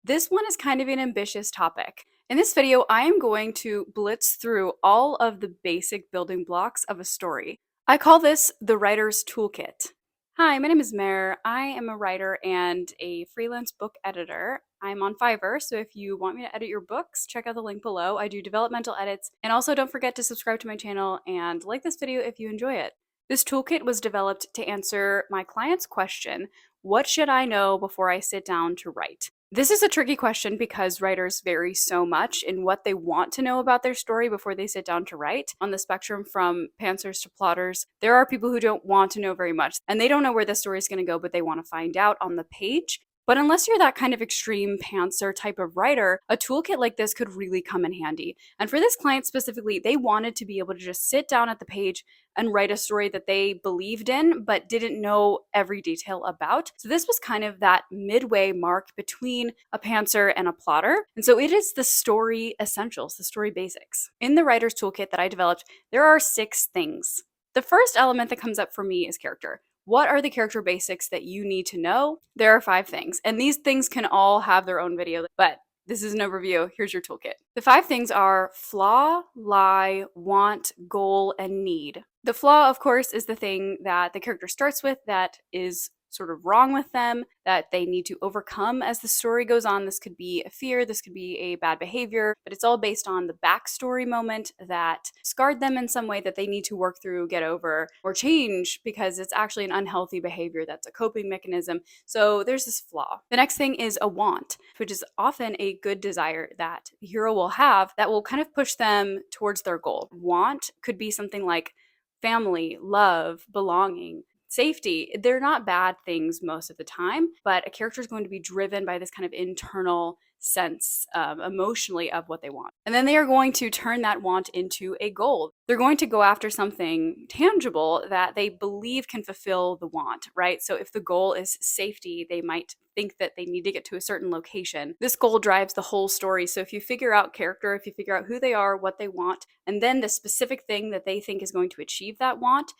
This one is kind of an ambitious topic. In this video, I am going to blitz through all of the basic building blocks of a story. I call this the writer's toolkit. Hi, my name is Mare. I am a writer and a freelance book editor. I'm on Fiverr, so if you want me to edit your books, check out the link below. I do developmental edits, and also don't forget to subscribe to my channel and like this video if you enjoy it. This toolkit was developed to answer my client's question, what should I know before I sit down to write? This is a tricky question because writers vary so much in what they want to know about their story before they sit down to write. On the spectrum from pantsers to plotters, there are people who don't want to know very much and they don't know where the story is going to go, but they want to find out on the page. But unless you're that kind of extreme pantser type of writer, a toolkit like this could really come in handy. And for this client specifically, they wanted to be able to just sit down at the page and write a story that they believed in but didn't know every detail about. So this was kind of that midway mark between a pantser and a plotter. And so it is the story essentials, the story basics. In the writer's toolkit that I developed, there are 6 things. The first element that comes up for me is character. What are the character basics that you need to know? There are 5 things, and these things can all have their own video, but this is an overview. Here's your toolkit. The 5 things are flaw, lie, want, goal, and need. The flaw, of course, is the thing that the character starts with that is sort of wrong with them, that they need to overcome as the story goes on. This could be a fear, this could be a bad behavior, but it's all based on the backstory moment that scarred them in some way that they need to work through, get over, or change because it's actually an unhealthy behavior that's a coping mechanism. So there's this flaw. The next thing is a want, which is often a good desire that the hero will have that will kind of push them towards their goal. Want could be something like family, love, belonging, safety. They're not bad things most of the time, but a character is going to be driven by this kind of internal sense emotionally of what they want. And then they are going to turn that want into a goal. They're going to go after something tangible that they believe can fulfill the want, right? So if the goal is safety, they might think that they need to get to a certain location. This goal drives the whole story. So if you figure out character, if you figure out who they are, what they want, and then the specific thing that they think is going to achieve that want,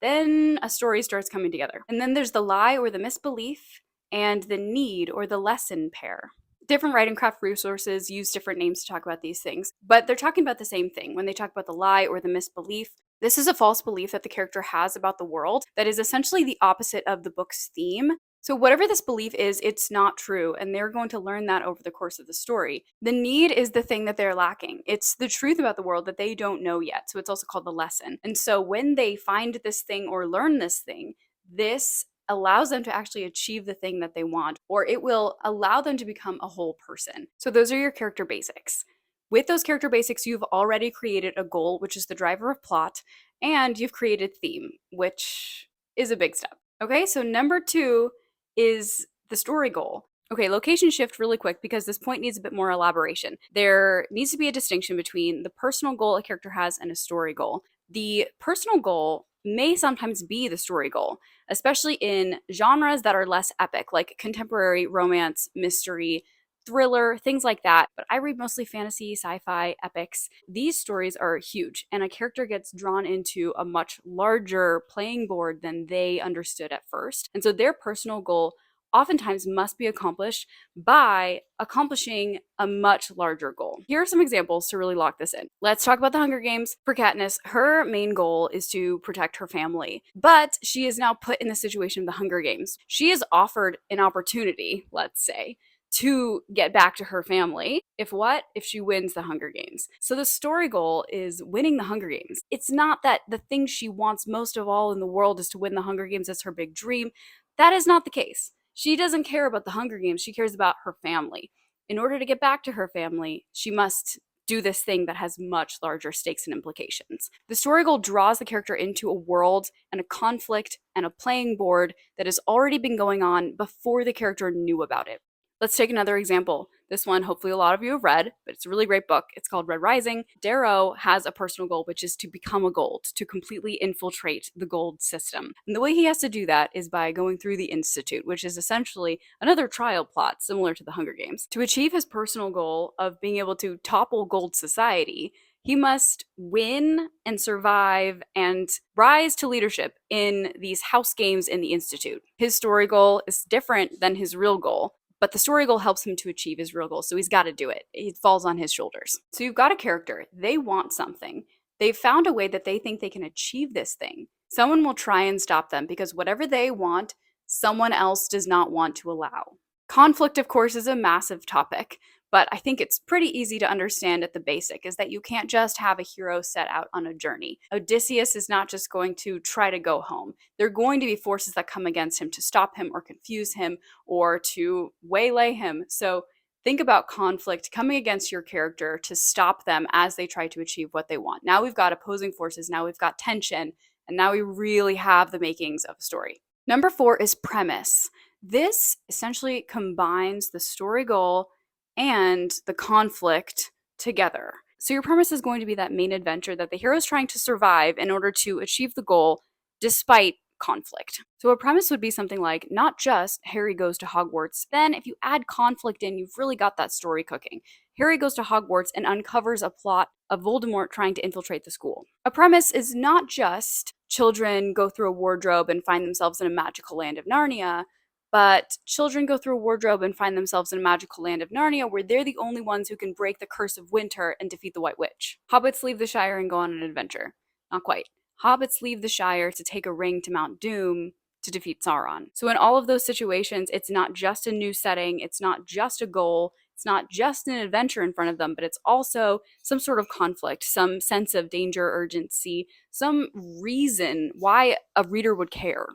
then a story starts coming together. And then there's the lie or the misbelief and the need or the lesson pair. Different writing craft resources use different names to talk about these things, but they're talking about the same thing. When they talk about the lie or the misbelief, this is a false belief that the character has about the world that is essentially the opposite of the book's theme. So whatever this belief is, it's not true, and they're going to learn that over the course of the story. The need is the thing that they're lacking. It's the truth about the world that they don't know yet, so it's also called the lesson. And so when they find this thing or learn this thing, this allows them to actually achieve the thing that they want, or it will allow them to become a whole person. So those are your character basics. With those character basics, you've already created a goal, which is the driver of plot, and you've created theme, which is a big step. Okay, so number 2 is the story goal. Okay, location shift really quick because this point needs a bit more elaboration. There needs to be a distinction between the personal goal a character has and a story goal. The personal goal may sometimes be the story goal, especially in genres that are less epic, like contemporary romance, mystery, thriller, things like that. But I read mostly fantasy, sci-fi, epics. These stories are huge, and a character gets drawn into a much larger playing board than they understood at first. And so their personal goal oftentimes must be accomplished by accomplishing a much larger goal. Here are some examples to really lock this in. Let's talk about the Hunger Games. For Katniss, her main goal is to protect her family, but she is now put in the situation of the Hunger Games. She is offered an opportunity, let's say, to get back to her family. If what? If she wins the Hunger Games. So the story goal is winning the Hunger Games. It's not that the thing she wants most of all in the world is to win the Hunger Games. That's her big dream. That is not the case. She doesn't care about the Hunger Games. She cares about her family. In order to get back to her family, she must do this thing that has much larger stakes and implications. The story goal draws the character into a world and a conflict and a playing board that has already been going on before the character knew about it. Let's take another example. This one, hopefully a lot of you have read, but it's a really great book. It's called Red Rising. Darrow has a personal goal, which is to become a gold, to completely infiltrate the gold system. And the way he has to do that is by going through the Institute, which is essentially another trial plot similar to the Hunger Games. To achieve his personal goal of being able to topple gold society, he must win and survive and rise to leadership in these house games in the Institute. His story goal is different than his real goal, but the story goal helps him to achieve his real goal. So he's got to do it. It falls on his shoulders. So you've got a character. They want something. They've found a way that they think they can achieve this thing. Someone will try and stop them because whatever they want, someone else does not want to allow. Conflict, of course, is a massive topic, but I think it's pretty easy to understand at the basic is that you can't just have a hero set out on a journey. Odysseus is not just going to try to go home. There are going to be forces that come against him to stop him or confuse him or to waylay him. So think about conflict coming against your character to stop them as they try to achieve what they want. Now we've got opposing forces, now we've got tension, and now we really have the makings of a story. Number 4 is premise. This essentially combines the story goal and the conflict together. So your premise is going to be that main adventure that the hero is trying to survive in order to achieve the goal despite conflict. So a premise would be something like not just Harry goes to Hogwarts. Then if you add conflict in, you've really got that story cooking. Harry goes to Hogwarts and uncovers a plot of Voldemort trying to infiltrate the school. A premise is not just children go through a wardrobe and find themselves in a magical land of Narnia, but children go through a wardrobe and find themselves in a magical land of Narnia where they're the only ones who can break the curse of winter and defeat the White Witch. Hobbits leave the Shire and go on an adventure. Not quite. Hobbits leave the Shire to take a ring to Mount Doom to defeat Sauron. So in all of those situations, it's not just a new setting, it's not just a goal, it's not just an adventure in front of them, but it's also some sort of conflict, some sense of danger, urgency, some reason why a reader would care.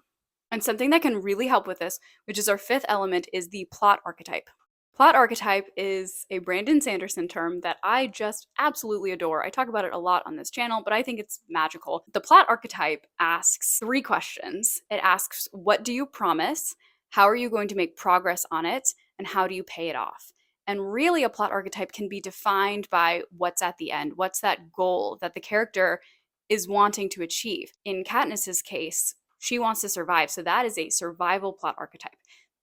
And something that can really help with this, which is our 5th element, is the plot archetype. Plot archetype is a Brandon Sanderson term that I just absolutely adore. I talk about it a lot on this channel, but I think it's magical. The plot archetype asks 3 questions. It asks, what do you promise? How are you going to make progress on it? And how do you pay it off? And really, a plot archetype can be defined by what's at the end. What's that goal that the character is wanting to achieve? In Katniss's case, she wants to survive, so that is a survival plot archetype.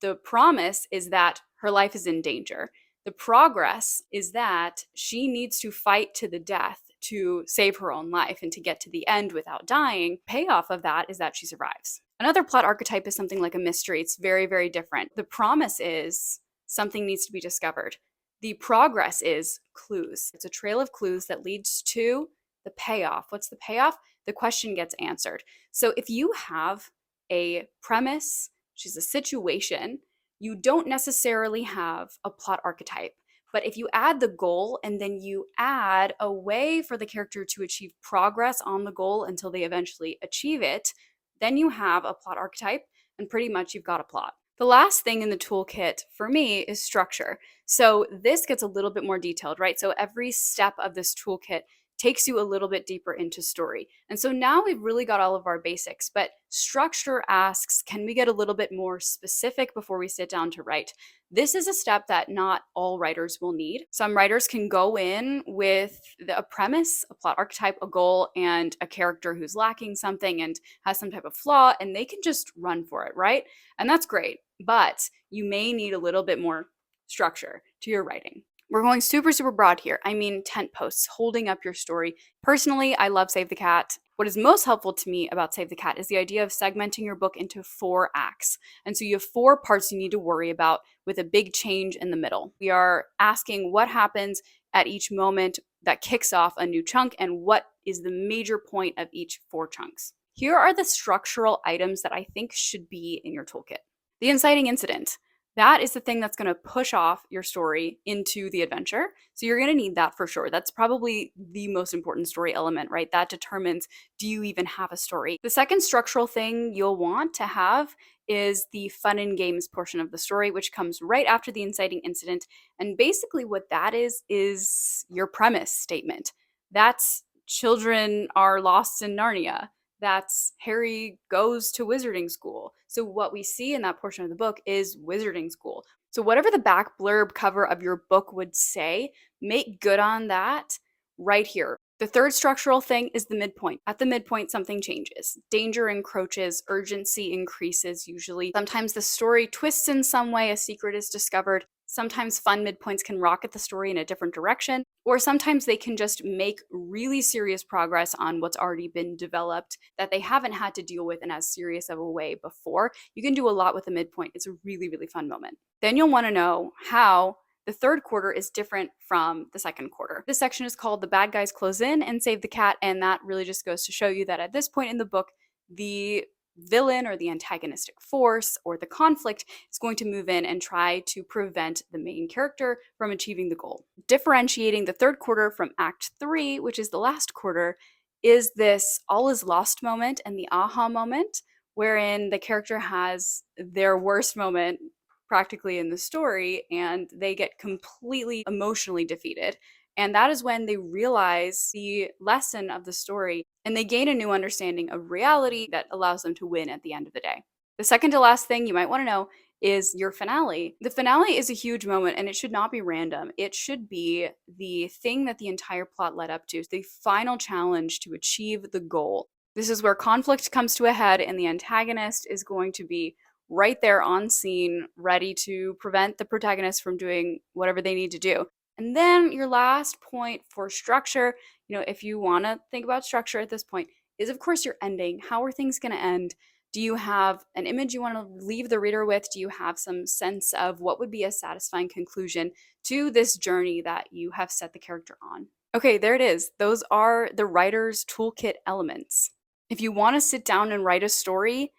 The promise is that her life is in danger. The progress is that she needs to fight to the death to save her own life and to get to the end without dying. Payoff of that is that she survives. Another plot archetype is something like a mystery. It's very, very different. The promise is something needs to be discovered. The progress is clues. It's a trail of clues that leads to the payoff. What's the payoff? The question gets answered. So if you have a premise, which is a situation, you don't necessarily have a plot archetype. But if you add the goal and then you add a way for the character to achieve progress on the goal until they eventually achieve it, then you have a plot archetype and pretty much you've got a plot. The last thing in the toolkit for me is structure. So this gets a little bit more detailed, right? So every step of this toolkit takes you a little bit deeper into story. And so now we've really got all of our basics, but structure asks, can we get a little bit more specific before we sit down to write? This is a step that not all writers will need. Some writers can go in with a premise, a plot archetype, a goal, and a character who's lacking something and has some type of flaw, and they can just run for it, right? And that's great, but you may need a little bit more structure to your writing. We're going super, super broad here. I mean tent posts, holding up your story. Personally, I love Save the Cat. What is most helpful to me about Save the Cat is the idea of segmenting your book into 4 acts. And so you have 4 parts you need to worry about with a big change in the middle. We are asking what happens at each moment that kicks off a new chunk and what is the major point of each 4 chunks. Here are the structural items that I think should be in your toolkit. The inciting incident. That is the thing that's going to push off your story into the adventure. So you're going to need that for sure. That's probably the most important story element, right? That determines, do you even have a story? The second structural thing you'll want to have is the fun and games portion of the story, which comes right after the inciting incident. And basically what that is your premise statement. That's children are lost in Narnia. That's Harry goes to wizarding school. So what we see in that portion of the book is wizarding school. So whatever the back blurb cover of your book would say, make good on that right here. The third structural thing is the midpoint. At the midpoint, something changes. Danger encroaches, urgency increases usually. Sometimes the story twists in some way, a secret is discovered. Sometimes fun midpoints can rocket the story in a different direction, or sometimes they can just make really serious progress on what's already been developed that they haven't had to deal with in as serious of a way before. You can do a lot with a midpoint. It's a really, really fun moment. Then you'll want to know how the third quarter is different from the second quarter. This section is called The Bad Guys Close In and Save the Cat, and that really just goes to show you that at this point in the book, the villain or the antagonistic force or the conflict is going to move in and try to prevent the main character from achieving the goal. Differentiating the third quarter from Act 3, which is the last quarter, is this all is lost moment and the aha moment, wherein the character has their worst moment practically in the story and they get completely emotionally defeated. And that is when they realize the lesson of the story and they gain a new understanding of reality that allows them to win at the end of the day. The second to last thing you might want to know is your finale. The finale is a huge moment and it should not be random. It should be the thing that the entire plot led up to, the final challenge to achieve the goal. This is where conflict comes to a head and the antagonist is going to be right there on scene, ready to prevent the protagonist from doing whatever they need to do. And then your last point for structure, if you want to think about structure at this point, is of course your ending. How are things going to end? Do you have an image you want to leave the reader with? Do you have some sense of what would be a satisfying conclusion to this journey that you have set the character on? Okay, there it is. Those are the writer's toolkit elements. If you want to sit down and write a story,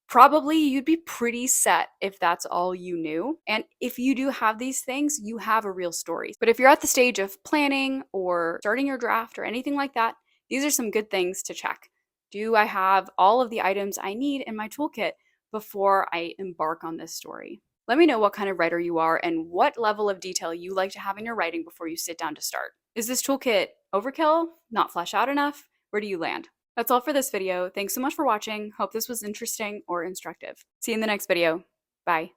probably you'd be pretty set if that's all you knew. And if you do have these things, you have a real story. But if you're at the stage of planning or starting your draft or anything like that, these are some good things to check. Do I have all of the items I need in my toolkit before I embark on this story? Let me know what kind of writer you are and what level of detail you like to have in your writing before you sit down to start. Is this toolkit overkill? Not flesh out enough? Where do you land? That's all for this video. Thanks so much for watching. Hope this was interesting or instructive. See you in the next video. Bye.